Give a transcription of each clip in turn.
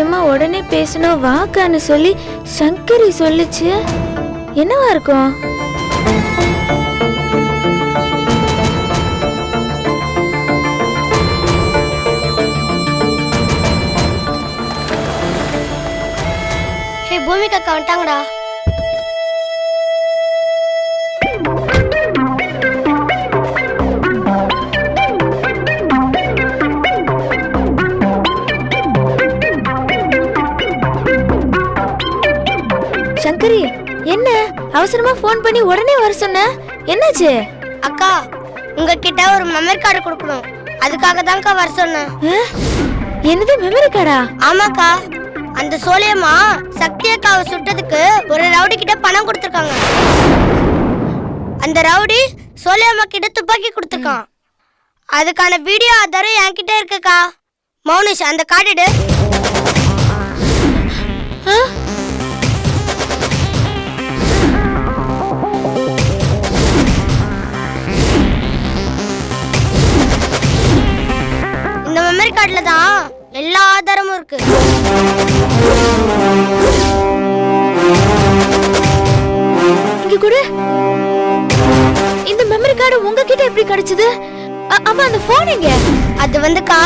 விஷயமா உடனே பேசணும் வாக்கான்னு சொல்லி சங்கரி சொல்லுச்சு. என்னவா இருக்கும்? பூமிகா அக்கா வந்துட்டாங்கடா. சங்கரி, என்ன அவசரமா போன் பண்ணி உடனே வர சொன்ன? என்னாச்சு? அக்கா, உங்ககிட்ட ஒரு மெமரி கார்டு கொடுக்கணும், அதுக்காக தான்க்கா வர சொன்னேன். என்னது மெமரி கார்டா? ஆமாக்கா, அந்த சோழியம்மா சக்தி அக்காவை சுட்டதுக்கு ஒரு ரவுடி கிட்ட பணம் கொடுத்துருக்காங்க. அந்த ரவுடி சோழியம்மா கிட்ட துப்பாக்கி கொடுத்துருக்கான். அதுக்கான வீடியோ ஆதாரம் என்கிட்ட இருக்குக்கா. மௌனிஷ், அந்த கார்டு. இந்த மெமரி கார்டுல தான் எல்லா ஆதாரமும் இருக்கு. இங்க கூட இந்த மெமரி கார்டு உங்ககிட்ட எப்படி கிடைச்சது? அம்மா, அந்த போன் எங்க? அது வந்துக்கா,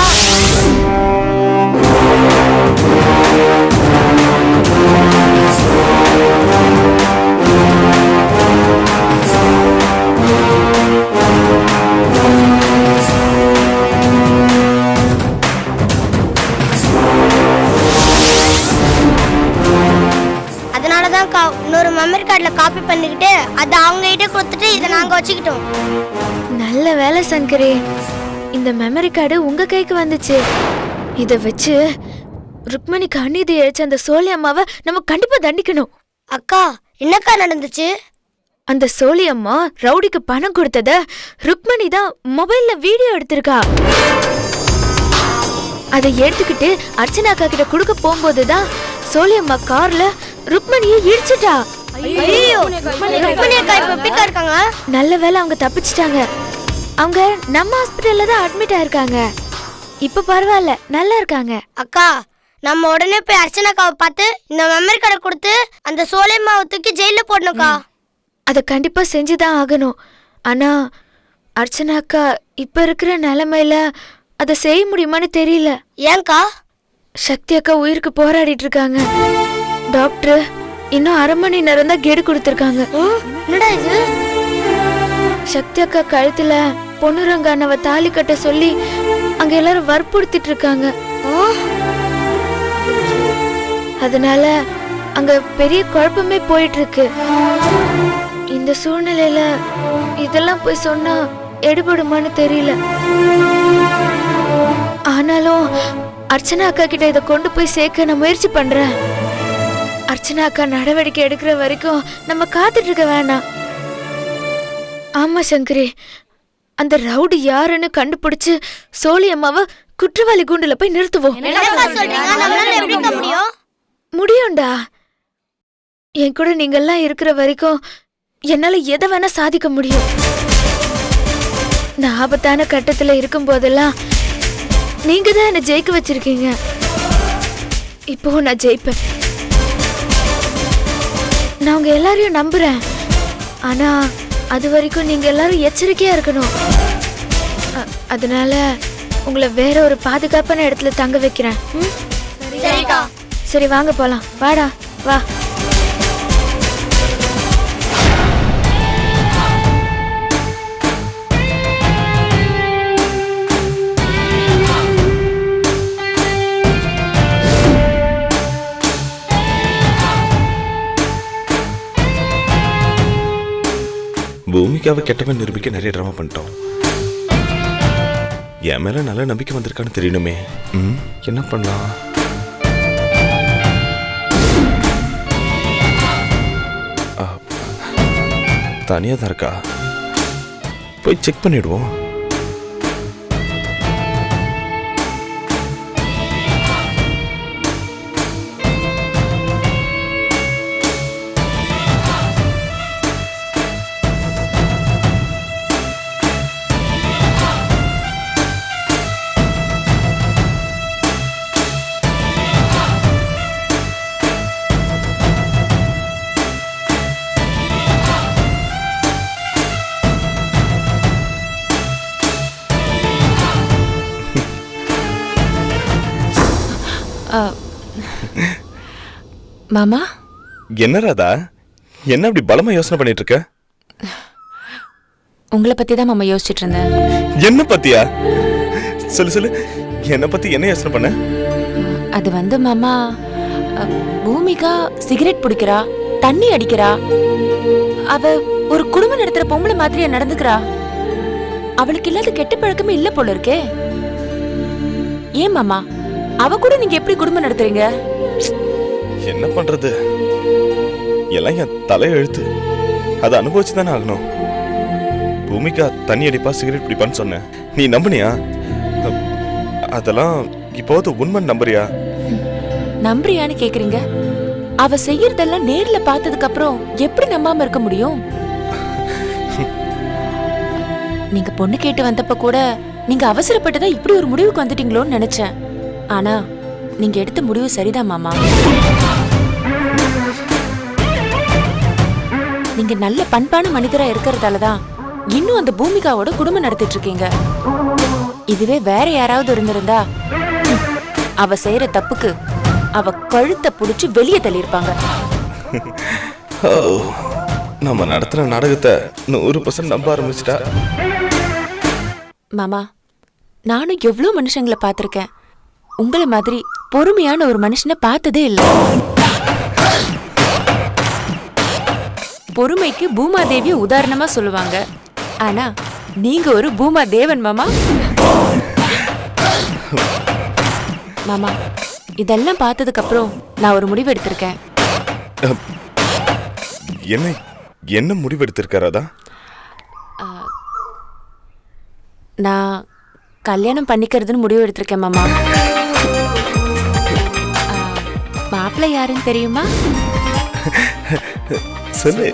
அதனாலதான்க்கா இன்னொரு மெமரி கார்டுல காப்பி பண்ணிக்கிட்டு அதை அவங்க கிட்ட கொடுத்துட்டு இதை நாங்க வச்சுக்கிட்டோம். நல்ல வேலை சங்கரி, இந்த மெமரி கார்டு உங்க கைக்கு வந்துச்சு. இத வச்சு ருக்மணிக்கு அநீதி இழைச்ச அந்த சோழி அம்மாவை நம்ம கண்டிப்பா தண்டிக்கணும். அக்கா, என்னக்கா நடந்துச்சு? அந்த சோழி அம்மா ரவுடிக்கு பணம் கொடுத்தத ருக்மணி தான் மொபைல்ல வீடியோ எடுத்திருக்கா. அதை எடுத்துக்கிட்டு அர்ச்சனா அக்கா கிட்ட கொடுக்க போகும்போதுதான் சோழி அம்மா கார்ல ருக்மணியை இடிச்சிட்டா. நல்ல வேலை அவங்க தப்பிச்சிட்டாங்க. அவங்க நம்ம ஹாஸ்பிட்டல்ல தான் அட்மிட் ஆயிருக்காங்க. இப்ப பரவாயில்ல, நல்லா இருக்காங்க. அக்கா, நம்ம உடனே போய் அர்ச்சனா அக்காவை பார்த்து இந்த மெமரி கார்டை கொடுத்து அந்த சோழியம்மாவை தூக்கி ஜெயில போடணும்க்கா. அதை கண்டிப்பா செஞ்சுதான் ஆகணும். ஆனா அர்ச்சனா அக்கா இப்ப இருக்கிற நிலைமையில அதை செய்ய முடியுமான்னு தெரியல. ஏன்க்கா? சக்தி அக்கா உயிருக்கு போராடிட்டு இருக்காங்க. டாக்டர் இன்னும் 1/2 மணி நேரம் தான் கெடு கொடுத்திருக்காங்க. என்னடா இது? சக்தி அக்கா கழுத்துல பொண்ணுரங்கானவ தாலி கட்ட சொல்லி அங்க எல்லாரும் வற்புறுத்திட்டு இருக்காங்க. அதனால அங்க பெரிய குழப்பமே போயிட்டு இருக்கு. இந்த சூழ்நிலையில இதெல்லாம் போய் சொன்னா எடுபடுமான்னு தெரியல. ஆனாலும் அர்ச்சனா அக்கா கிட்ட இதை கொண்டு போய் சேர்க்க நான் முயற்சி பண்றேன். அர்ச்சனா அக்கா நடவடிக்கை எடுக்கிற வரைக்கும் நம்ம காத்துட்டு இருக்க வேணாம். ஆமா சங்கரி, அந்த ரவுடி யாருன்னு கண்டுபிடிச்சு சோழி அம்மாவை குற்றவாளி கூண்டுல போய் நிறுத்துவோம். முடியும்டா. என் கூட நீங்கெல்லாம் இருக்கிற வரைக்கும் என்னால எதை வேணா சாதிக்க முடியும். நான் ஆபத்தான கட்டத்துல இருக்கும் போதெல்லாம் நீங்க தான் என்ன ஜெயிக்க வச்சிருக்கீங்க. இப்போ நான் ஜெயிப்பேன். நான் உங்க எல்லாரையும் நம்புறேன். ஆனா அது வரைக்கும் நீங்க எல்லாரும் எச்சரிக்கையா இருக்கணும். அதனால உங்களை வேற ஒரு பாதுகாப்பான இடத்துல தங்க வைக்கிறேன். சரி, வாங்க போலாம். வாடா, வா. பூமிக்காவை கெட்டவன் நிரூபிக்க நிறைய ட்ராமா பண்ணிட்டோம். என் மேல நல்ல நம்பிக்கை வந்திருக்கான்னு தெரியணுமே. என்ன பண்ணலாம்? தனியா தான் இருக்கா, போய் செக் பண்ணிடுவோம். மாமா என்ன ராதா, என்ன அப்படி பலமா யோசனை பண்ணிட்டு இருக்க? உங்களை பத்தி தான் மாமா யோசிச்சுட்டு இருந்தேன். என்ன பத்தியா? சொல்லு சொல்லு, என்ன பத்தி என்ன யோசனை பண்ண? அது வந்து மாமா, பூமிகா சிகரெட் பிடிக்கிறா, தண்ணி அடிக்கிறா, அவ ஒரு குடும்பம் நடத்துற பொம்பளை மாதிரியா நடந்துக்கிறா. அவளுக்கு இல்லாத கெட்ட பழக்கமே இல்ல போல இருக்கே. ஏன் மாமா, அவ கூட நீங்க எப்படி குடும்பம் நடத்துறீங்க? என்ன பண்றது, எல்லாம் என் தலையெழுத்து. அதை அனுபவிச்சு தானே ஆகணும். பூமிகா தண்ணி அடிப்பா, சிகரெட் பிடிப்பான்னு சொன்ன, நீ நம்புனியா? அதெல்லாம் இப்போது உண்மை நம்புறியா? நம்புறியான்னு கேக்குறீங்க? அவ செய்யறதெல்லாம் நேர்ல பார்த்ததுக்கு அப்புறம் எப்படி நம்பாம இருக்க முடியும்? நீங்க பொண்ணு கேட்டு வந்தப்ப கூட நீங்க அவசரப்பட்டதா இப்படி ஒரு முடிவுக்கு வந்துட்டீங்களோன்னு நினைச்சேன். ஆனா நீங்க எடுத்த முடிவு சரிதான் மாமா. நீங்க நல்ல பண்பான மனிதரா இருக்கிறதாலதான் இன்னும் அந்த பூமிகாவோட குடும்பம் நடத்திட்டு இருக்கீங்க. இதுவே வேற யாராவது இருந்திருந்தா அவ செய்யற தப்புக்கு அவ கழுத்தை புடிச்சு வெளியே தள்ளியிருப்பாங்க. நம்ம நடத்துற நாடகத்தை 100% நம்ப ஆரம்பிச்சிட்டா. மாமா, நானும் எவ்வளவு மனுஷங்களை பார்த்திருக்கேன். உங்களை மாதிரி பொறுமையான ஒரு மனுஷனை பார்த்ததே இல்லை. பொறுமைக்கு பூமாதேவிய உதாரணமா சொல்லுவாங்க. ஆனா நீங்க ஒரு பூமாதேவன் மாமா. மாமா, இதெல்லாம் பார்த்ததுக்கு அப்புறம் நான் ஒரு முடிவு எடுத்திருக்கேன். என்ன என்ன முடிவு எடுத்திருக்காரதா? நான் கல்யாணம் பண்ணிக்கிறதுன்னு முடிவு எடுத்திருக்கேன் மாமா. மாப்பிள்ளை யாருன்னு தெரியுமா? சொல்லு,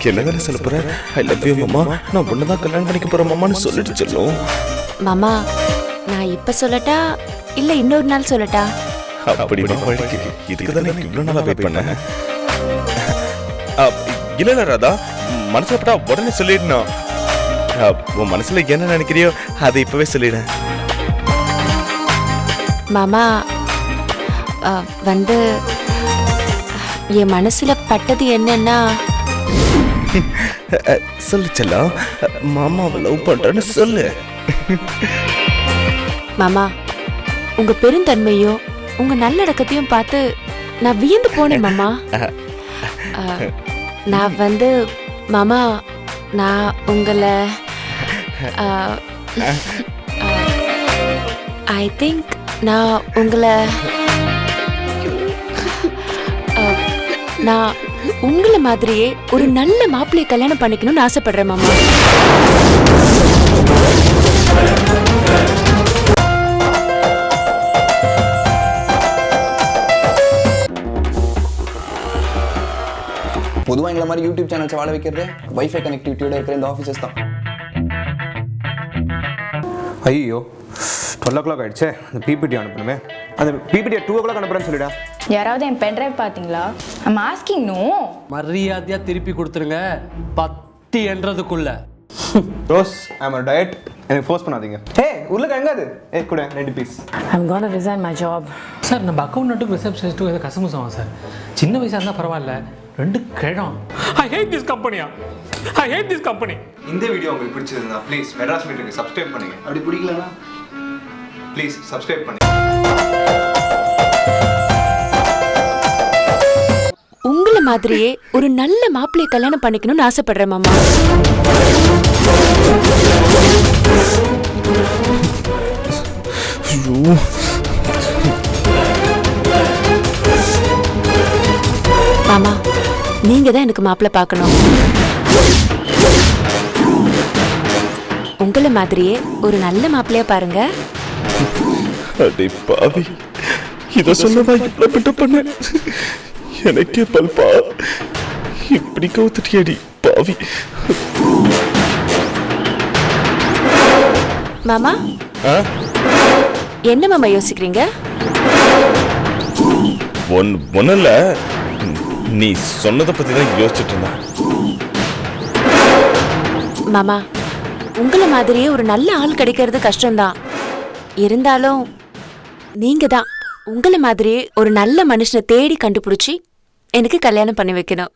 என்னதானே சொல்ல போற? ஐ லவ் யூ மாமா, நான் உன்னதான் கல்யாணம் பண்ணிக்க போறேன் மாமான்னு சொல்லிட்டு சொல்லும். மாமா, நான் இப்ப சொல்லட்டா இல்ல இன்னொரு நாள் சொல்லட்டா? அப்படி இதுக்கு தானே இவ்வளவு நாளா வெயிட் பண்ண. இல்ல ராதா, மனசுல பட்டா உடனே சொல்லிடணும். உன் மனசுல என்ன நினைக்கிறியோ அதை இப்பவே சொல்லிடு. மாமா, வந்து என் மனசுல பட்டது என்னன்னா, சொல்லு செல்லம், மாமாவை லவ் பண்றேன்னு சொல்லு. மாமா, உங்க பெருந்தன்மையும் உங்க நல்லடக்கத்தையும் பார்த்து நான் வியந்து போனேன் மாமா. நான் வந்து மாமா, நான் உங்களை ஐ திங்க் நான் உங்களை நான் உங்களை மாதிரியே ஒரு நல்ல மாப்பிள்ளையை கல்யாணம் பண்ணிக்கணும்னு ஆசைப்படுறேன் மாமா. பொதுவாக எங்களை மாதிரி யூடியூப் சேனல்ஸ் வாழ வைக்கிறது வைஃபை கனெக்டிவிட்டியோட இருக்கிற இந்த ஆஃபீஸஸ் தான். ஐயோ 12 o'clock ஆயிடுச்சே. அந்த பிபிடி அனுப்பணுமே. அந்த பிபிடியை 2 o'clock அனுப்புறேன்னு சொல்லிடா. யாராவது என் பென்ட்ரைவ் பார்த்தீங்களா? I'm asking. நோ, மரியாதையாக திருப்பி கொடுத்துருங்க 10 என்றதுக்குள்ள. Rose, I am diet. எனக்கு ஃபோர்ஸ் பண்ணாதீங்க. உருளைக்கிழங்கு அது கூட 90 piece. I'm gonna resign my job. Sir, நம்ம அக்கௌண்ட்டுக்கும் ரிசப்ஷனிஸ்ட்டுக்கும் எதாவது கசமுசாகும் சார். சின்ன வயசாக இருந்தால் பரவாயில்ல, 2 கிழம். ஐ ஹேட் திஸ் கம்பெனியா, ஐ ஹேட் திஸ் கம்பெனி. இந்த வீடியோ உங்களுக்கு பிடிச்சிருந்தா ப்ளீஸ் மெட்ராஸ் மீட்டருக்கு சப்ஸ்கிரைப் பண்ணுங்க. அப்படி பிடிக்கலனா ப்ளீஸ் சப்ஸ்கிரைப் பண்ணுங்க. உங்களை மாதிரியே ஒரு நல்ல மாப்பிள்ளையை கல்யாணம் பண்ணிக்கணும்னு ஆசைப்படுறேன் மாமா. மாமா, நீங்க தான் எனக்கு மாப்பிள்ளை பார்க்கணும். உங்களை மாதிரியே ஒரு நல்ல மாப்பிள்ளையா பாருங்க. அடே பாவி, இத சொன்னதா இவ்வளவு பிட்ட பண்ண. எனக்கே பல்பா, இப்படி கவுத்துட்டியடி பாவி. மாமா, என்ன மாமா யோசிக்கிறீங்க? ஒண்ணுல, நீ சொன்னதை பத்தி தான் யோசிச்சுட்டு இருந்தா. மாமா, உங்களை மாதிரியே ஒரு நல்ல ஆள் கிடைக்கிறது கஷ்டம்தான். இருந்தாலும் நீங்க தான் உங்களை மாதிரியே ஒரு நல்ல மனுஷனை தேடி கண்டுபிடிச்சி எனக்கு கல்யாணம் பண்ணி வைக்கணும்.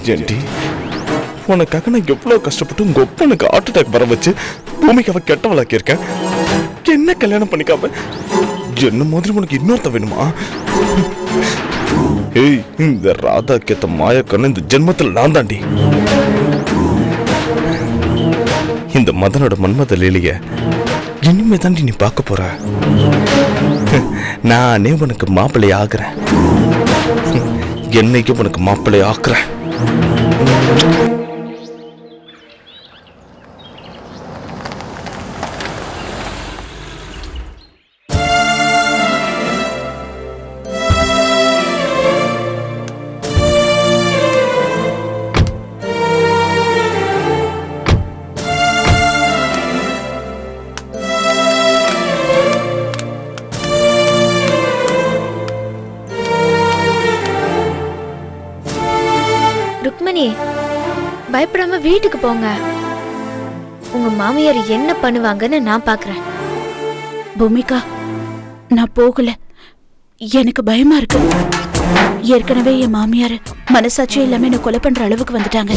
ஜென்டி, உனக்காக நான் எவ்வளவு கஷ்டப்பட்டு உங்க ஒப்பனுக்கு ஹார்ட் அட்டாக் வர வச்சு பூமிக்காவை கெட்டவளாக்கியிருக்கேன். என்ன கல்யாணம் பண்ணிக்காம என்ன மாதிரி உனக்கு இன்னொருத்த வேணுமா? ஏய், இந்த ராதா கேத்த மாயக்கண்ணு இந்த ஜென்மத்தில் நான் தாண்டி. இந்த மதனோட மன்மத லீலைய இனிமே தாண்டி நீ பார்க்க போற. நானே உனக்கு மாப்பிள்ளை ஆகுறேன். என்னைக்கு உனக்கு மாப்பிள்ளை ஆக்குறேன். ருக்மணி, பயப்படாம வீட்டுக்கு போங்க. உங்க மாமியார் என்ன பண்ணுவாங்கன்னு நான் பாக்குறேன். பூமிகா, நான் போகல. எனக்கு பயமா இருக்கு. ஏற்கனவே என் மாமியார் மனசாட்சி இல்லாம என்ன கொலை பண்ற அளவுக்கு வந்துட்டாங்க.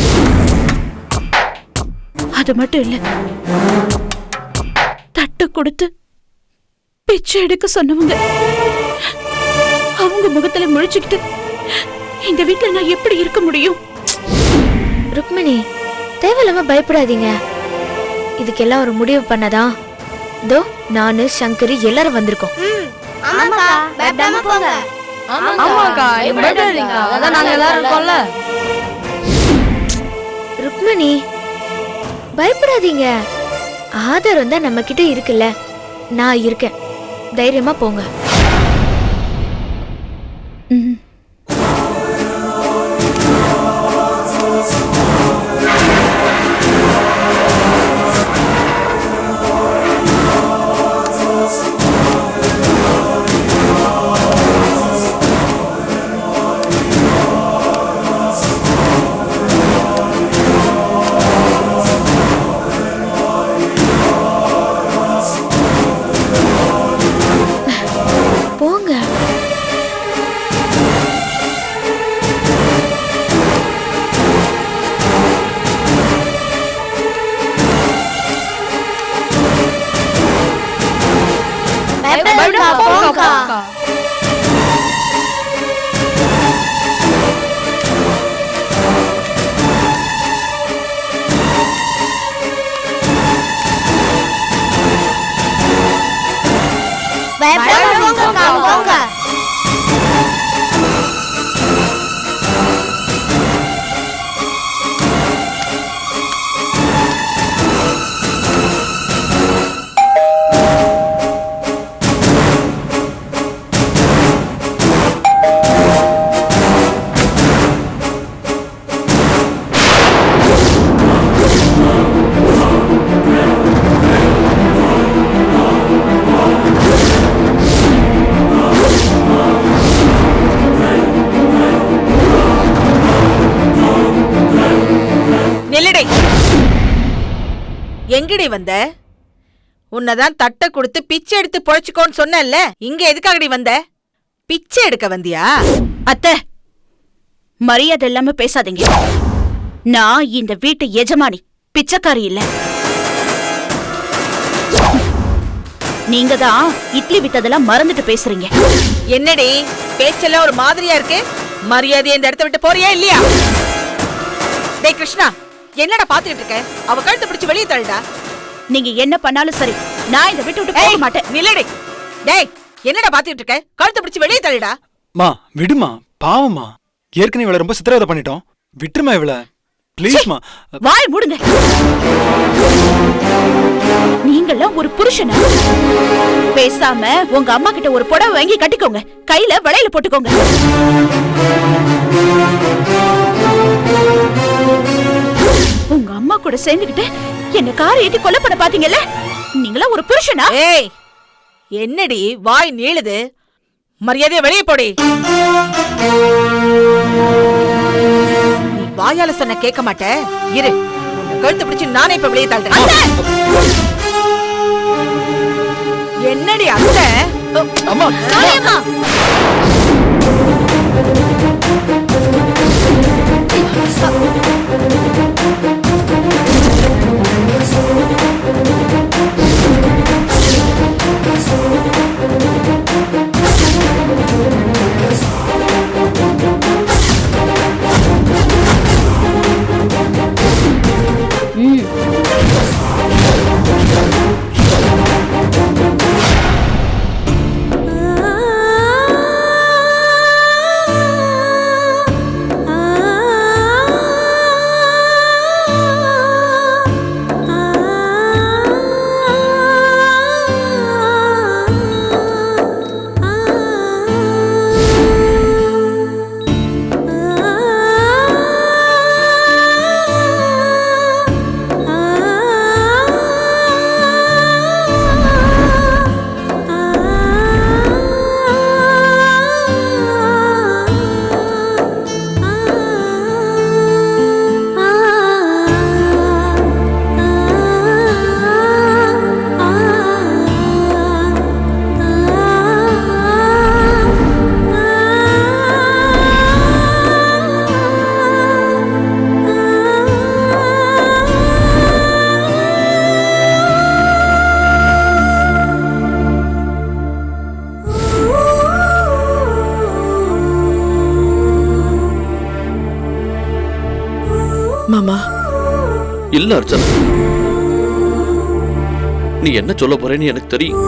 அது மட்டும் இல்ல, தட்டு கொடுத்து பிச்சை எடுக்க சொன்னவங்க அவங்க முகத்துல முழிச்சுக்கிட்டு இந்த வீட்டுல நான் எப்படி இருக்க முடியும்? ருக்மணி, தேவையில்லாம பயப்படாதீங்க. இதுக்கெல்லாம் ஒரு முடிவு பண்ணதான் தோ நானு சங்கரி எல்லாரும் வந்திருக்கோம். ஆமாக்கா, பயப்படாம போங்க. ருக்மணி, பயப்படாதீங்க. ஆதாரம் தான் நம்ம கிட்ட இருக்குல்ல. நான் இருக்கேன், தைரியமா போங்க. எங்கடி வந்த? உன்னதான் தட்டை கொடுத்து பிச்சை எடுத்து பொழைச்சுக்கோன்னு சொன்னேன்ல, இங்க எதுக்காகடி வந்த? பிச்சை எடுக்க வந்தியா? அத்தை, மரியாதை இல்லாம பேசாதீங்க. நான் இந்த வீட்டு எஜமானி, பிச்சைக்காரி இல்ல. நீங்க தான் இட்லி வித்ததெல்லாம் மறந்துட்டு பேசுறீங்க. என்னடி பேச்செல்லாம் ஒரு மாதிரியா இருக்கு? மரியாதையை இந்த இடத்த விட்டு போறியா இல்லையா? டேய் கிருஷ்ணா, என்னடா பாத்துக்கிட்டு இருக்க? அவ கழுத்தை பிடிச்சு வெளியே தள்ளுடா. நீங்க என்ன பண்ணாலும் சரி, நான் இந்த வீட்டை விட்டு போக மாட்டேன். நில்லடி. டேய், என்னடா பாத்துக்கிட்டு இருக்க? கழுத்தை பிடிச்சு வெளியே தள்ளுடா. மா விடுமா, பாவமா. ஏற்கனவே இவளை ரொம்ப சித்திரவதை பண்ணிட்டோம். விட்டுருமா இவளை, ப்ளீஸ்மா. வாய் மூடுங்க. நீங்கெல்லாம் ஒரு புருஷனா? பேசாம உங்க அம்மா கிட்ட ஒரு புடவை வாங்கி கட்டிக்கோங்க, கையில வளையல போட்டுக்கோங்க. உங்க அம்மா கூட சேர்ந்துகிட்டு என்ன காரை ஏத்தி கொலை பண்ண பாத்தீங்கல்ல? நீங்களா ஒரு புருஷனா? ஏய், என்னடி வாய் நீளுது? மரியாதையை வெளியே போடி. நீ வாயால சொன்ன கேட்க மாட்ட. இரு, கழுத்து பிடிச்சு நானே இப்ப வெளியே தள்ளுறேன். என்னடி அத்தை? அம்மா சோலையம்மா மாமா இல்ல அர்ச்சனா, நீ என்ன சொல்ல போறேன்னு எனக்கு தெரியும்.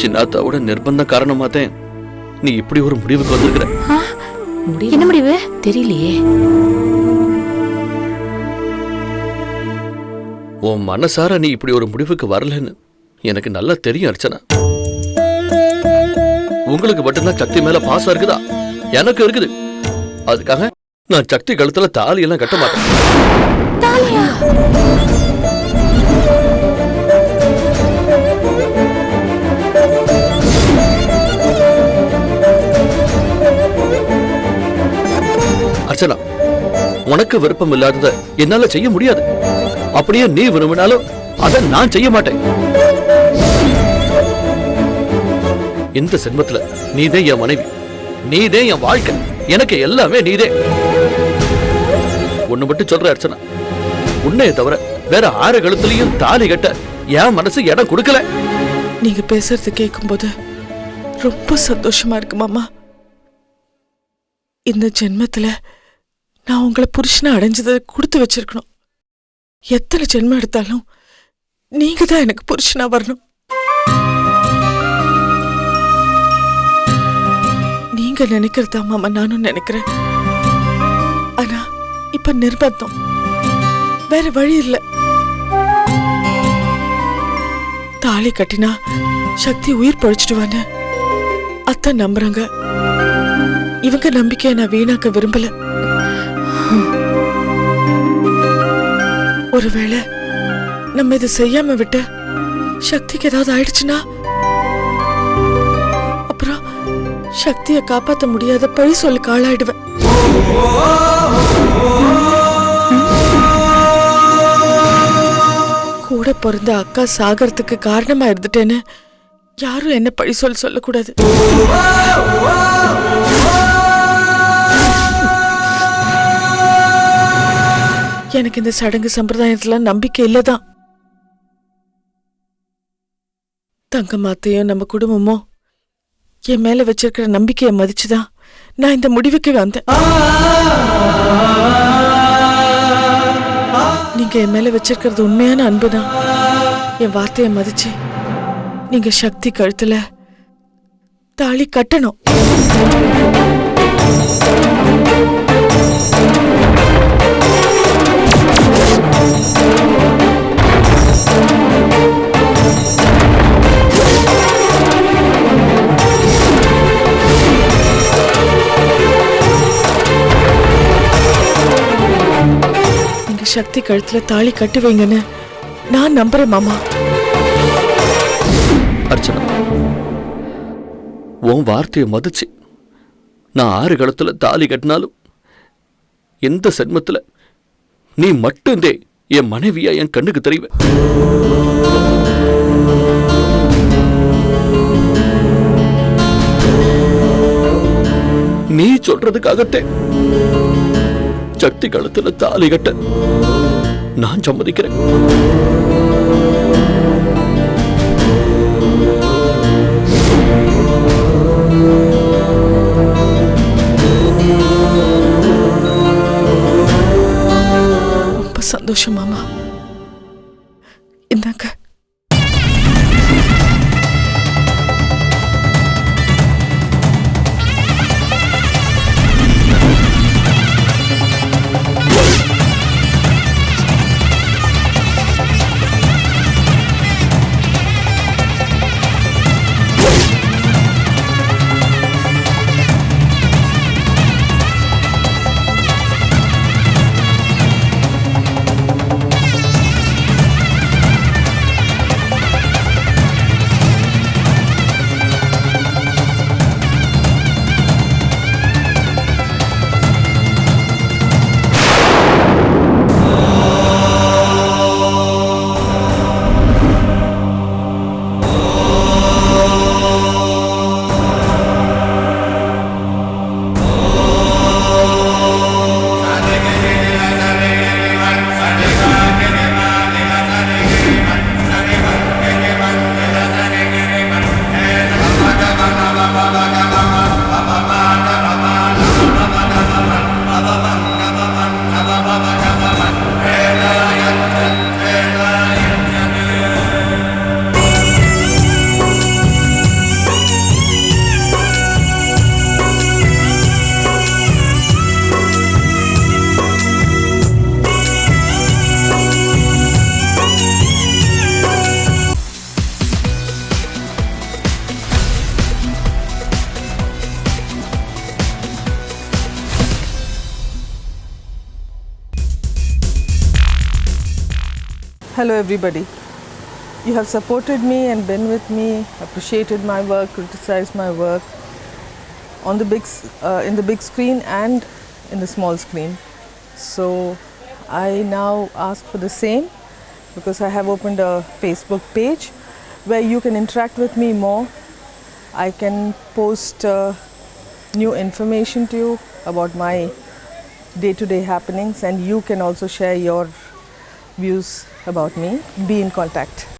சின்னாத்தாவோட நிர்பந்த காரணமா தான் நீ இப்படி ஒரு முடிவுக்கு வந்திருக்கிற. என்ன முடிவு தெரியலையே. உன் மனசார நீ இப்படி ஒரு முடிவுக்கு வரலன்னு எனக்கு நல்லா தெரியும் அர்ச்சனா. உங்களுக்கு மட்டும்தான் சக்தி மேல பாசம் இருக்குதா? எனக்கு இருக்குது. அதுக்காக நான் சக்தி கழுத்துல தாலி எல்லாம் கட்ட மாட்டேன். அர்ச்சனா, உனக்கு விருப்பம் இல்லாதத என்னால செய்ய முடியாது. அப்படியே நீ விரும்பினாலும் அதை நான் செய்ய மாட்டேன். இந்த சென்மத்துல நீதே என் மனைவி, நீதே என் வாழ்க்கை, எனக்கு எல்லாமே நீதே. ஒண்ணு மட்டும் சொல்ற அர்ச்சனா, உன்னைய தவிர வேற 6 கழுத்துலயும் தாலி கட்ட என் மனசு இடம் கொடுக்கல. நீங்க பேசுறது கேட்கும்போது ரொம்ப சந்தோஷமா இருக்கு மாமா. இந்த ஜென்மத்துல நான் உங்களை புருஷனை அடைஞ்சதை கொடுத்து வச்சிருக்கணும். எத்தனை ஜென்மம் எடுத்தாலும் நீங்க தான் எனக்கு புருஷனா வரணும். நீங்க நினைக்கிறதா மாமா நானும் நினைக்கிறேன். ஆனா இப்ப நிர்பந்தம், வேற வழி இல்ல. தாலி கட்டினா சக்தி உயிர் பழிச்சிடுவான்னு அத்தை நம்புறாங்க. இவங்க நம்பிக்கையை நான் வீணாக்க விரும்பல. ஒருவேளை நம்ம இதை செய்யாம விட்டு சக்திக்கு ஏதாவது ஆயிடுச்சுன்னா அப்புறம் சக்தியை காப்பாற்ற முடியாத பழி சொல்லுக்கு ஆளாயிடுவேன். கூட பிறந்த அக்கா சாகறதுக்கு காரணமா இருந்துட்டேன்னு யாரும் என்ன பழி சொல்லக்கூடாது. எனக்கு இந்த சடங்கு சம்பிரதாயத்துல நம்பிக்கை இல்லதான். தங்கம்மாத்தையும் நம்ம குடும்பமும் என் மேல வச்சிருக்கிற நம்பிக்கையை மதிச்சுதான் நான் இந்த முடிவுக்கு வந்தேன். நீங்க என் மேல வச்சிருக்கிறது உண்மையான அன்புதான். என் வார்த்தையை மதிச்சு நீங்க சக்தி கழுத்துல தாலி கட்டணும். சக்தி கழுத்துல தாலி கட்டுவீங்கன்னு நான் நம்புறேன் மாமா. அர்ச்சனா, உன் வார்த்தையை மதிச்சு நான் 6 கழுத்துல தாலி கட்டினாலும் இந்த சென்மத்துல நீ மட்டும்தே என் மனைவியா என் கண்ணுக்கு தெரிவேன். நீ சொல்றதுக்காகத்தே சக்தி கழுத்துல தாலி கட்ட நான் சம்மதிக்கிறேன். ரொம்ப சந்தோஷம் மாமா. இந்தாங்க. Hello everybody. You have supported me and been with me, appreciated my work, criticized my work on the in the big screen and in the small screen. So I now ask for the same because I have opened a Facebook page where you can interact with me more. I can post new information to you about my day-to-day happenings, and you can also share your views about me. Be in contact.